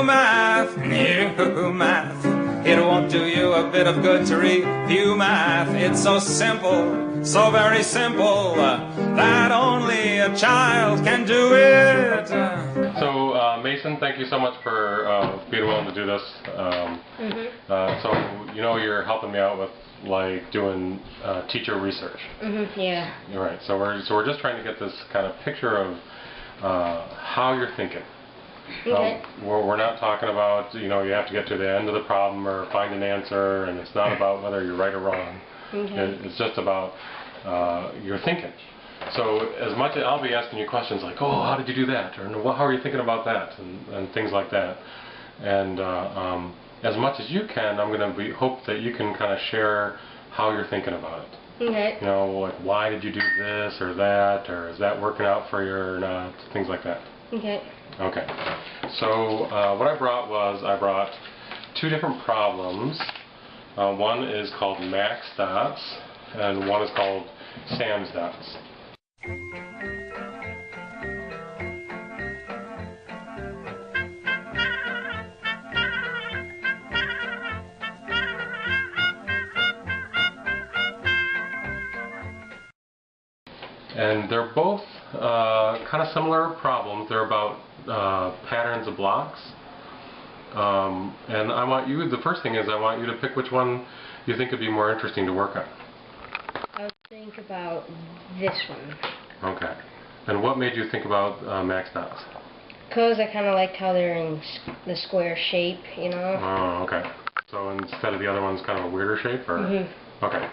Math, new math. It won't do you a bit of good to review math. It's so simple, so very simple, that only a child can do it. So, Mason, thank you so much for being willing to do this. So, you know, you're helping me out with like doing teacher research. Yeah. You're right. So we're just trying to get this kind of picture of how you're thinking. Okay. We're not talking about, you know, you have to get to the end of the problem or find an answer, and it's not about whether you're right or wrong. Okay. It's just about your thinking. So as much as I'll be asking you questions like, oh, how did you do that? Or how are you thinking about that? And things like that. And as much as you can, I'm going to hope that you can kind of share how you're thinking about it. Okay. You know, like, why did you do this or that? Or is that working out for you or not? Things like that. Okay. Okay. So what I brought two different problems. One is called Max dots, and one is called Sam's dots. And they're both kind of similar problems. They're about patterns of blocks. And I want you, the first thing is I want you to pick which one you think would be more interesting to work on. I would think about this one. Okay. And what made you think about max dots? Because I kind of liked how they're in the square shape, you know? Oh, okay. So instead of the other one's kind of a weirder shape? Or? Okay.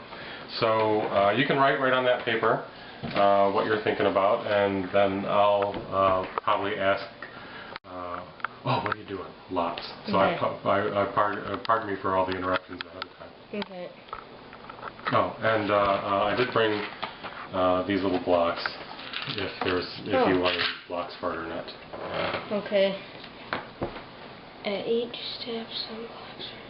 So you can write right on that paper what you're thinking about, and then I'll probably ask, oh, what are you doing? Lots. So Okay. pardon me for all the interruptions ahead of time. Okay. Oh, and I did bring these little blocks, if you want to use blocks for it or not. Okay. At each step, some blocks are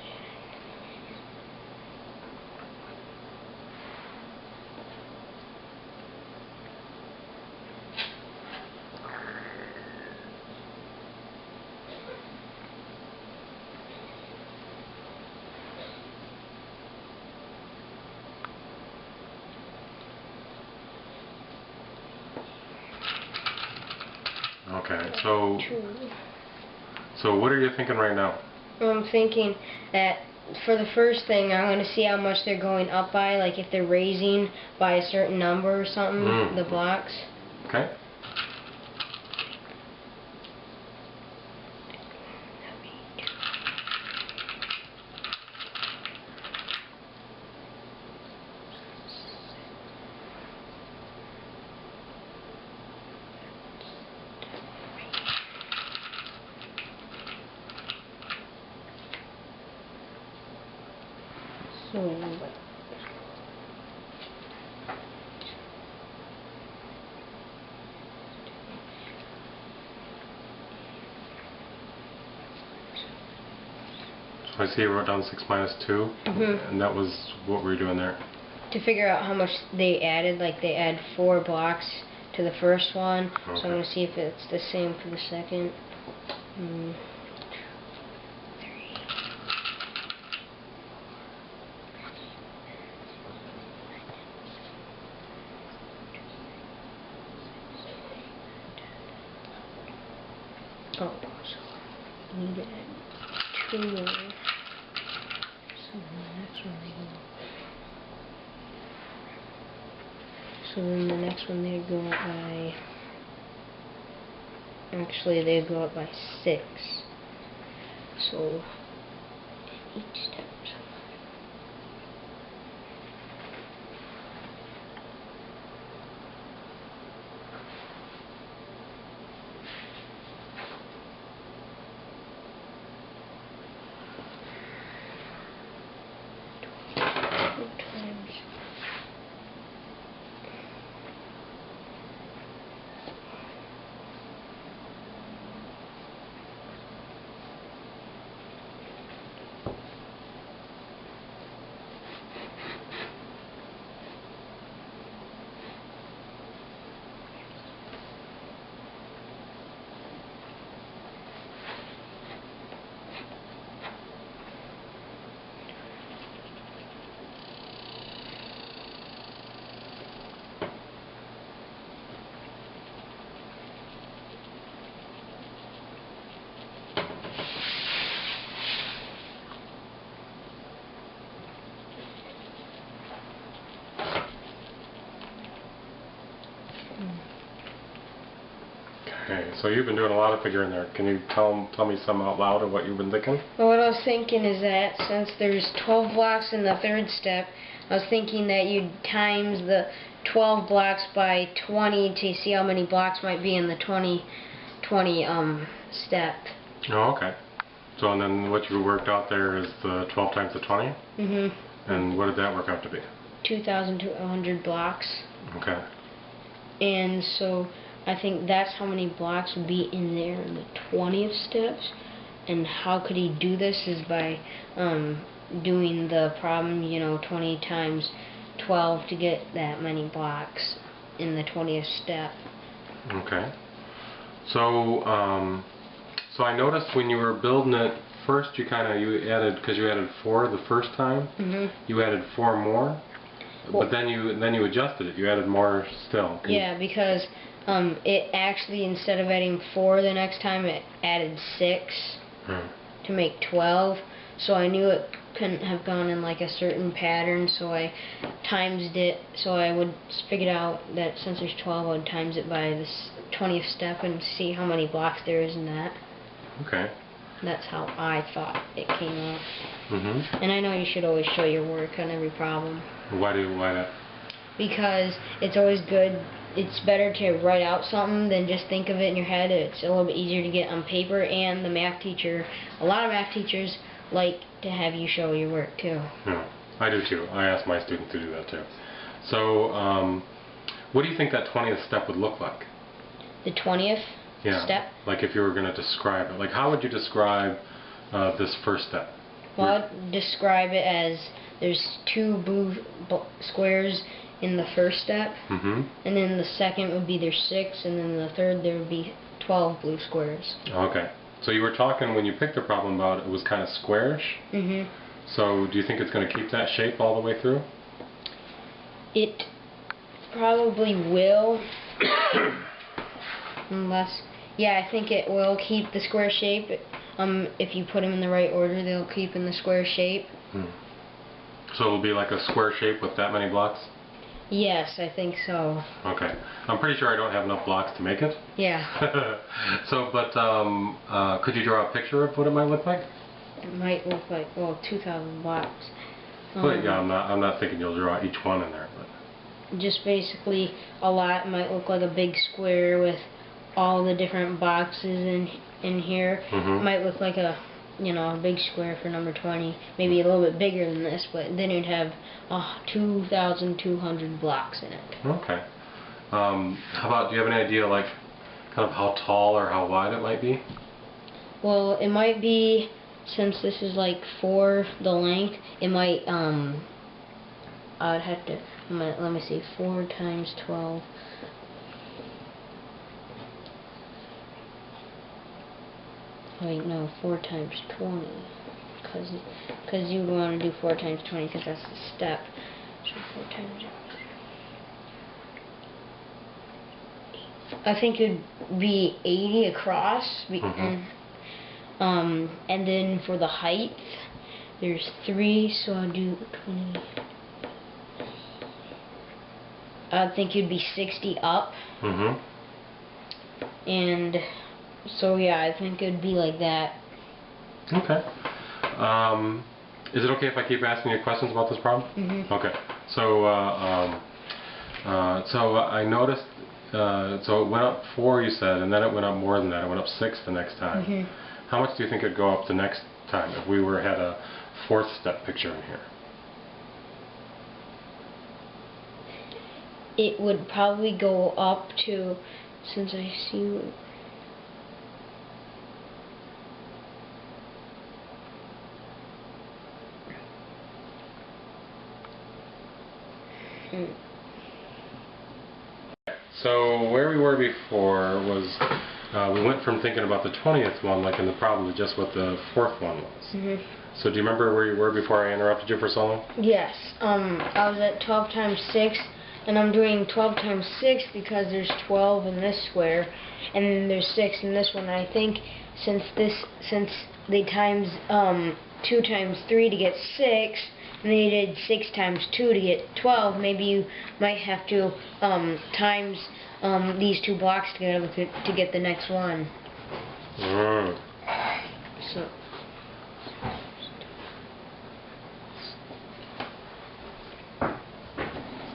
Okay, so what are you thinking right now? I'm thinking that for the first thing, I'm going to see how much they're going up by, like if they're raising by a certain number or something, the blocks. Okay. So I see you wrote down 6 minus 2, and that was, what were you doing there? To figure out how much they added, like they add 4 blocks to the first one, okay. So I'm going to see if it's the same for the second. Oh, so we need to add 2 more. So then the next one they go. So then the next one they go up by. Actually, they go up by 6. So each step. so you've been doing a lot of figuring there. Can you tell me some out loud of what you've been thinking? Well, what I was thinking is that since there's 12 blocks in the third step, I was thinking that you'd times the 12 blocks by 20 to see how many blocks might be in the 20 step. Oh, okay. So, and then what you worked out there is the 12 times the 20? Mm-hmm. And what did that work out to be? 2,200 blocks. Okay. And so I think that's how many blocks would be in there in the 20th steps. And how could he do this is by doing the problem, 20 times 12 to get that many blocks in the 20th step. Okay. So, so I noticed when you were building it first, you added, because you added 4 the first time, you added 4 more, but then you adjusted it. You added more still. Yeah, because it actually, instead of adding 4 the next time, it added 6 to make 12. So I knew it couldn't have gone in like a certain pattern, so I times it. So I would figure out that since there's 12, I would times it by this 20th step and see how many blocks there is in that. Okay. That's how I thought it came out. Mm-hmm. And I know you should always show your work on every problem. Why that? Because it's always good. It's better to write out something than just think of it in your head. It's a little bit easier to get on paper, and the math teacher, a lot of math teachers like to have you show your work too. Yeah, I do too. I ask my students to do that too. So, what do you think that 20th step would look like? The 20th step? Like if you were going to describe it. Like how would you describe this first step? Well, I'd describe it as there's 2 blue squares in the first step, and then the second would be there's 6, and then the third there would be 12 blue squares. Okay. So you were talking when you picked the problem about it was kind of squarish. So do you think it's going to keep that shape all the way through? It probably will. Unless, yeah, I think it will keep the square shape. If you put them in the right order, they'll keep in the square shape. So it'll be like a square shape with that many blocks? Yes, I think so. Okay. I'm pretty sure I don't have enough blocks to make it. Yeah. So, but could you draw a picture of what it might look like? It might look like, well, 2,000 blocks. But yeah, I'm not thinking you'll draw each one in there. But just basically a lot. It might look like a big square with all the different boxes in here. It might look like a a big square for number 20, maybe a little bit bigger than this, but then it'd have 2,200 blocks in it. Okay. How about, do you have any idea, like, kind of how tall or how wide it might be? Well, it might be, since this is like 4 the length, it might, I'd have to, let me see, 4 times 12. Wait, no, 4 times 20, because you want to do 4 times 20 because that's the step. So 4 times. I think it would be 80 across, and then for the height, there's 3, so I'll do 20. I think it'd be 60 up. And so yeah, I think it'd be like that. Okay. Is it okay if I keep asking you questions about this problem? Okay. So so I noticed. So it went up 4, you said, and then it went up more than that. It went up 6 the next time. How much do you think it'd go up the next time if we had a 4th step picture in here? It would probably go up to, since I see. So where we were before was we went from thinking about the 20th one, like in the problem, to just what the 4th one was. So do you remember where you were before I interrupted you for so long? Yes. I was at 12 times 6, and I'm doing 12 times 6 because there's 12 in this square, and then there's 6 in this one. And I think since they times 2 times 3 to get 6, and they did 6 times 2 to get 12, maybe you might have to times these two blocks together to get the next one. So.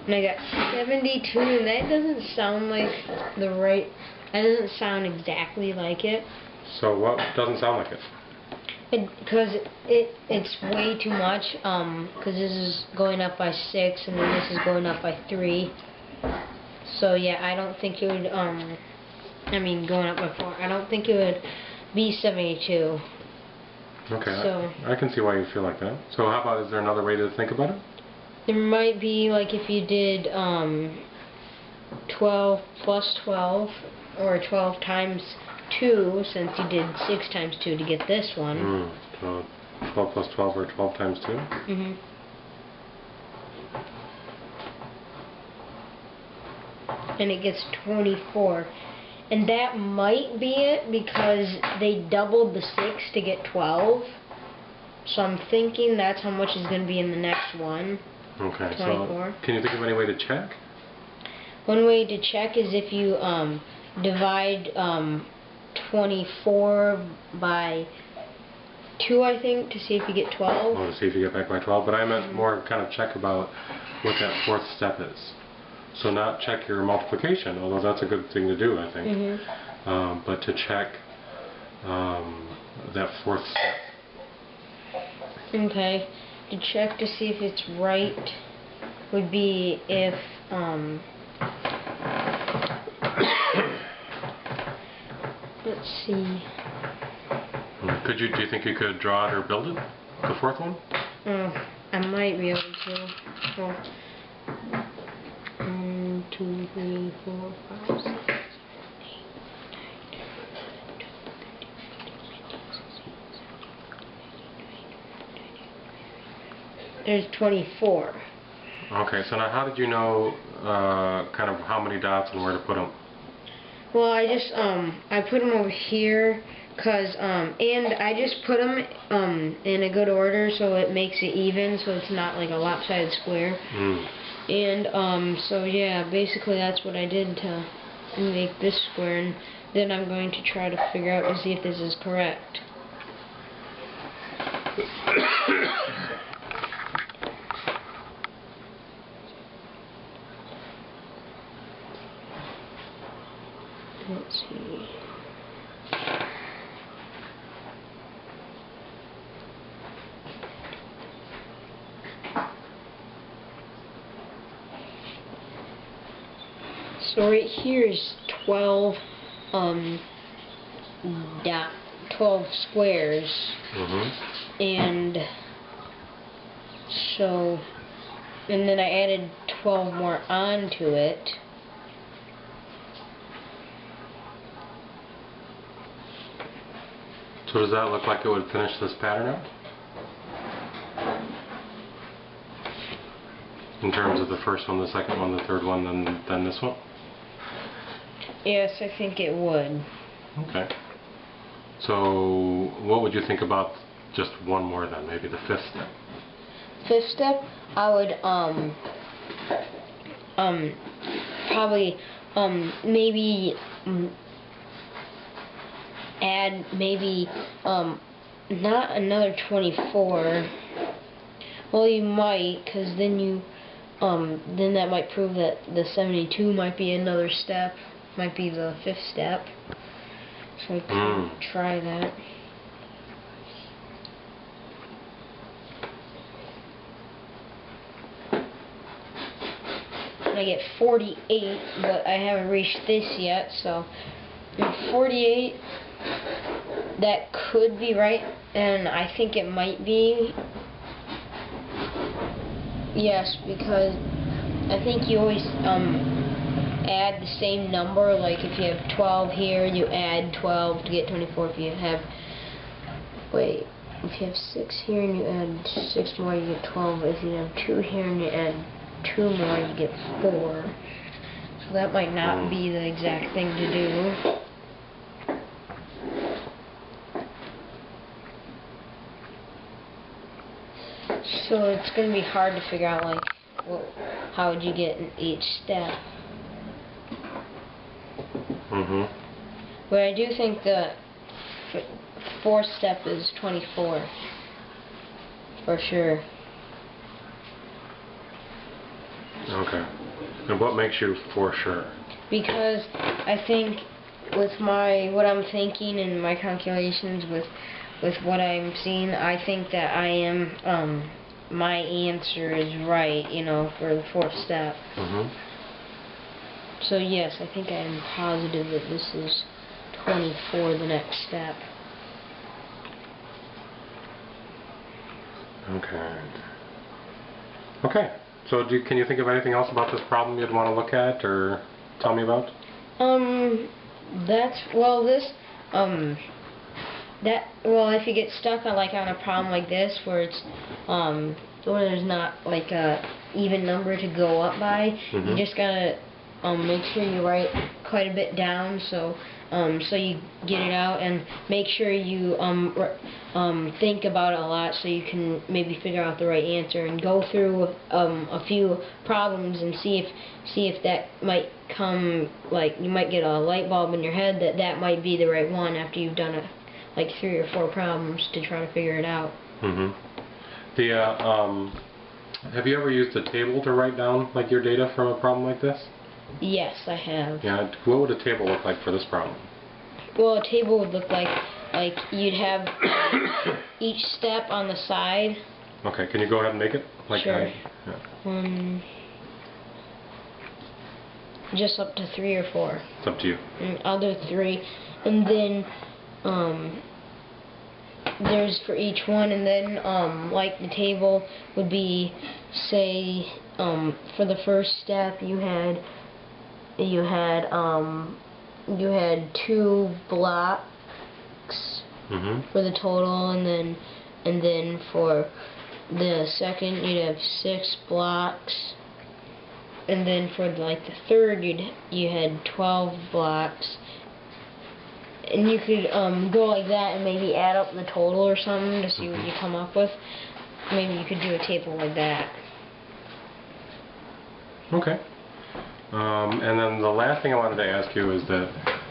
And I got 72, and that doesn't sound like the right. That doesn't sound exactly like it. So what doesn't sound like it? Because it's way too much. Because this is going up by 6, and then this is going up by 3. So yeah, I don't think it would. I mean, going up by 4. I don't think it would be 72. Okay. So I can see why you feel like that. So how about? Is there another way to think about it? there might be, like, if you did 12 plus 12, or 12 times 2, since you did 6 times 2 to get this one. 12 plus 12, or 12 times 2? Mm-hmm. And it gets 24. And that might be it, because they doubled the 6 to get 12. So I'm thinking that's how much is going to be in the next one. Okay, 24. so can you think of any way to check? One way to check is if you divide 24 by 2, I think, to see if you get 12. Oh, to see if you get back by 12. But I meant more kind of check about what that fourth step is. So not check your multiplication, although that's a good thing to do, I think. But to check that fourth step. Okay. To check to see if it's right would be if let's see. Do you think you could draw it or build it? The fourth one? I might be able to. Well, 1, 2, 3, 4, 5, 6. There's 24. Okay, so now how did you know kind of how many dots and where to put them? Well, I just I put them over here, cause and I just put them in a good order so it makes it even, so it's not like a lopsided square. And so yeah, basically that's what I did to make this square, and then I'm going to try to figure out to see if this is correct. Let's see. So right here is 12 12 squares. And so, and then I added 12 more onto it. So does that look like it would finish this pattern out? In terms of the first one, the second one, the third one, then this one? Yes, I think it would. Okay. So what would you think about just one more then, maybe the fifth step? Fifth step, I would probably maybe add maybe not another 24. Well, you might, because then you then that might prove that the 72 might be another step, might be the fifth step. So I could try that. I get 48, but I haven't reached this yet, so 48, that could be right, and I think it might be. Yes, because I think you always add the same number. Like if you have 12 here, you add 12 to get 24. If you have, if you have 6 here and you add 6 more, you get 12. If you have 2 here and you add 2 more, you get 4. So that might not be the exact thing to do. So it's going to be hard to figure out, like, how would you get in each step. But I do think the fourth step is 24. For sure. Okay. And what makes you for sure? Because I think with what I'm thinking and my calculations with what I'm seeing, I think that I am, my answer is right, you know, for the fourth step. So yes, I think I am positive that this is 24, the next step. Okay. Okay. So can you think of anything else about this problem you'd want to look at or tell me about? If you get stuck on a problem like this where it's where there's not like a even number to go up by, you just gotta make sure you write quite a bit down so you get it out, and make sure you think about it a lot so you can maybe figure out the right answer, and go through a few problems and see if that might come, like you might get a light bulb in your head that might be the right one after you've done like 3 or 4 problems to try to figure it out. Have you ever used a table to write down like your data from a problem like this? Yes, I have. Yeah. What would a table look like for this problem? Well, a table would look like you'd have each step on the side. Okay. Can you go ahead and make it? Sure. Yeah. Just up to 3 or 4. It's up to you. I'll do 3, and then there's for each one, and then like the table would be, say, for the first step you had 2 blocks for the total, and then for the second you'd have 6 blocks, and then for like the third you had 12 blocks. And you could go like that and maybe add up the total or something to see what you come up with. Maybe you could do a table like that. Okay. And then the last thing I wanted to ask you is that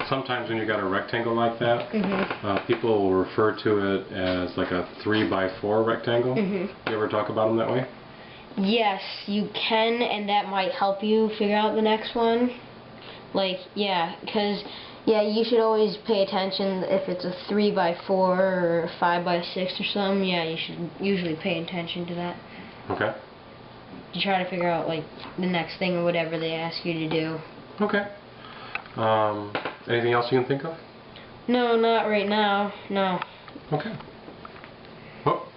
sometimes when you got a rectangle like that, people will refer to it as like a 3x4 rectangle. You ever talk about them that way? Yes, you can, and that might help you figure out the next one. Like, because you should always pay attention if it's a 3x4 or a 5x6 or something. Yeah, you should usually pay attention to that. Okay. To try to figure out like the next thing or whatever they ask you to do. Okay. Anything else you can think of? No, not right now. No. Okay. Oh,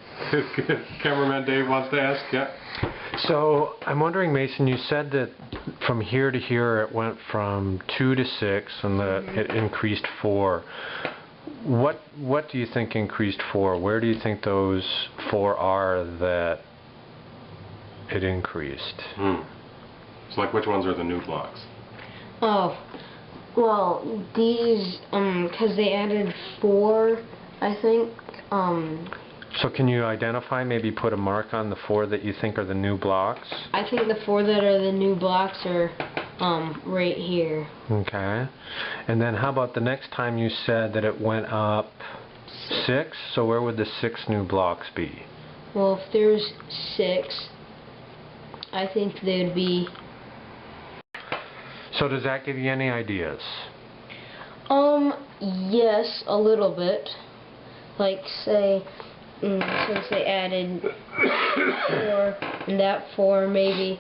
cameraman Dave wants to ask. Yeah. So I'm wondering, Mason, you said that from here to here it went from 2 to 6, and that it increased 4. What do you think increased 4? Where do you think those 4 are that it increased? So like which ones are the new blocks? Oh, well, these, because they added 4, I think, So can you identify, maybe put a mark on the 4 that you think are the new blocks? I think the 4 that are the new blocks are right here. Okay. And then how about the next time you said that it went up 6? So where would the 6 new blocks be? Well, if there's 6, I think they'd be... So does that give you any ideas? Yes, a little bit. Like, say, since they added 4, and that 4, maybe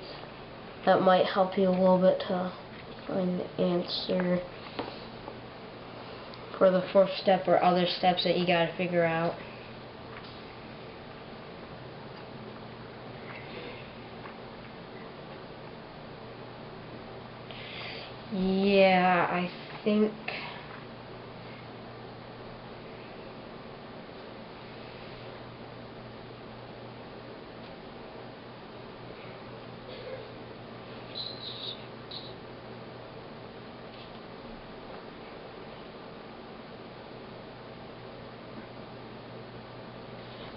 that might help you a little bit to find the answer for the 4th step or other steps that you gotta figure out. Yeah, I think...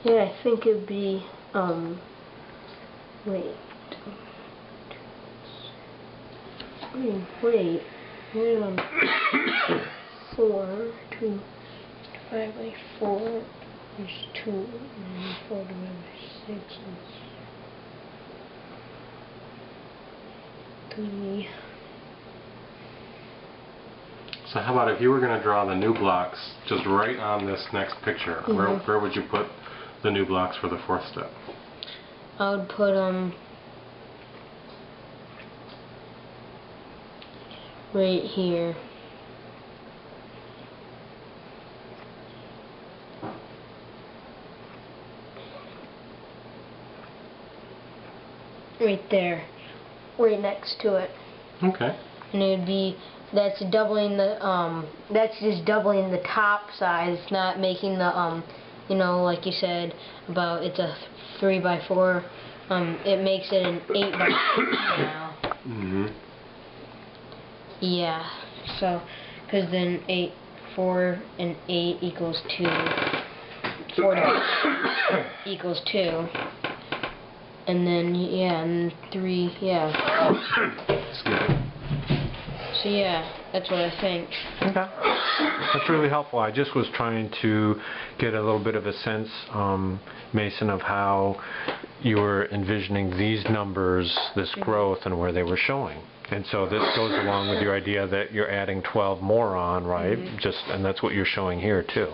Yeah, I think it'd be, wait. Here's 4, 2, 5 by 4, there's 2, and then 4 divided by 6 is 3. So how about if you were going to draw the new blocks just right on this next picture, where would you put the new blocks for the fourth step? I would put right here. Right there, right next to it. Okay. And it would be, that's just doubling the top size. It's not making the you know, like you said about it's a 3 by 4. It makes it an 8 by 6 now. Mm-hmm. Yeah. So, because then 4 and 8 equals 2. 4 to 8 equals 2. And then, yeah, and 3, yeah. So, yeah, that's what I think. Okay. That's really helpful. I just was trying to get a little bit of a sense, Mason, of how you were envisioning these numbers, this growth, and where they were showing. And so this goes along with your idea that you're adding 12 more on, right? And that's what you're showing here, too.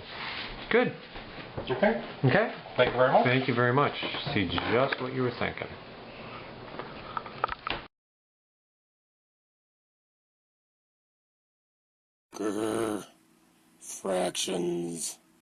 Good. Okay. Okay. Thank you very much. Thank you very much. See just what you were thinking. Fractions.